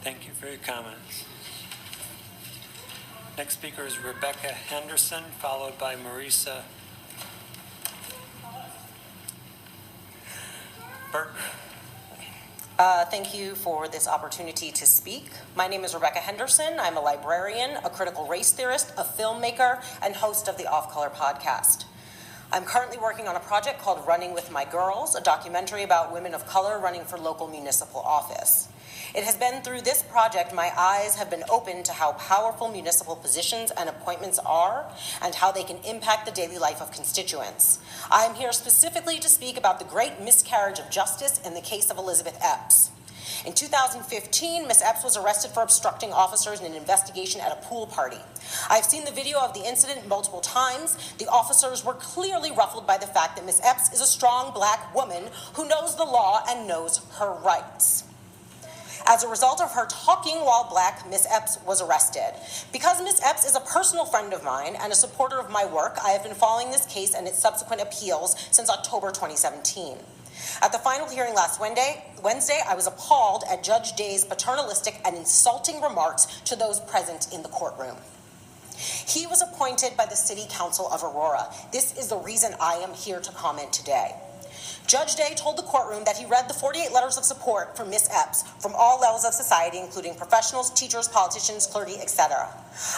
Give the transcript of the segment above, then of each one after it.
Thank you for your comments. Next speaker is Rebecca Henderson, followed by Marisa Burton. Thank you for this opportunity to speak. My name is Rebecca Henderson. I'm a librarian, a critical race theorist, a filmmaker, and host of the Off Color podcast. I'm currently working on a project called Running with My Girls, a documentary about women of color running for local municipal office. It has been through this project my eyes have been opened to how powerful municipal positions and appointments are and how they can impact the daily life of constituents. I am here specifically to speak about the great miscarriage of justice in the case of Elisabeth Epps. In 2015, Ms. Epps was arrested for obstructing officers in an investigation at a pool party. I've seen the video of the incident multiple times. The officers were clearly ruffled by the fact that Ms. Epps is a strong Black woman who knows the law and knows her rights. As a result of her talking while Black, Ms. Epps was arrested. Because Ms. Epps is a personal friend of mine and a supporter of my work, I have been following this case and its subsequent appeals since October 2017. At the final hearing last Wednesday, I was appalled at Judge Day's paternalistic and insulting remarks to those present in the courtroom. He was appointed by the City Council of Aurora. This is the reason I am here to comment today. Judge Day told the courtroom that he read the 48 letters of support for Ms. Epps from all levels of society, including professionals, teachers, politicians, clergy, etc.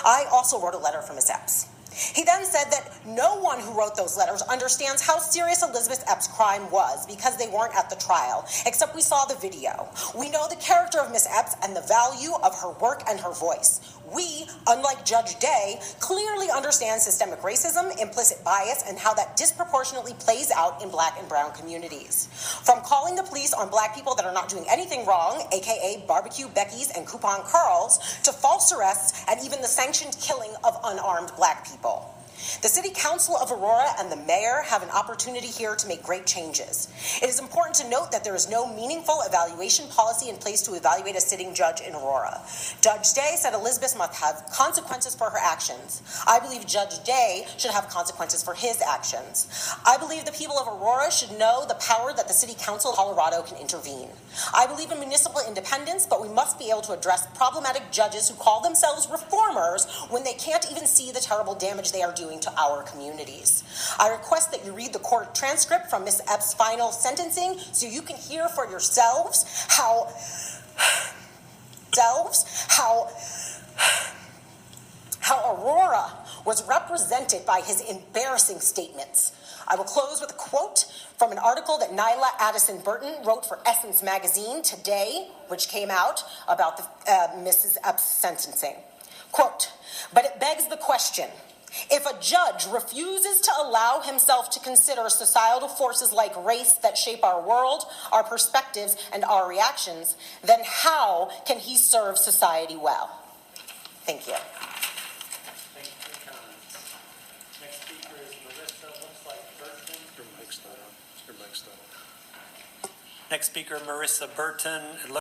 I also wrote a letter for Ms. Epps. He then said that no one who wrote those letters understands how serious Elisabeth Epps' crime was because they weren't at the trial, except we saw the video. We know the character of Ms. Epps and the value of her work and her voice. We, unlike Judge Day, clearly understand systemic racism, implicit bias, and how that disproportionately plays out in Black and brown communities. From calling the police on Black people that are not doing anything wrong, aka barbecue Beckys and coupon Carls, to false arrests and even the sanctioned killing of unarmed Black people. The City Council of Aurora and the mayor have an opportunity here to make great changes. It is important to note that there is no meaningful evaluation policy in place to evaluate a sitting judge in Aurora. Judge Day said Elisabeth must have consequences for her actions. I believe Judge Day should have consequences for his actions. I believe the people of Aurora should know the power that the City Council of Colorado can intervene. I believe in municipal independence, but we must be able to address problematic judges who call themselves reformers when they can't even see the terrible damage they are doing to our communities. I request that you read the court transcript from Ms. Epps' final sentencing so you can hear for yourselves how Aurora was represented by his embarrassing statements. I will close with a quote from an article that Nyla Addison Burton wrote for Essence magazine today, which came out about Mrs. Epps' sentencing. Quote, "But it begs the question, if a judge refuses to allow himself to consider societal forces like race that shape our world, our perspectives, and our reactions, then how can he serve society well?" Thank you. Thank you for your comments. Next speaker is Marisa, looks like Burton. Your mic's not on. Your mic's not on. Next speaker, Marisa Burton.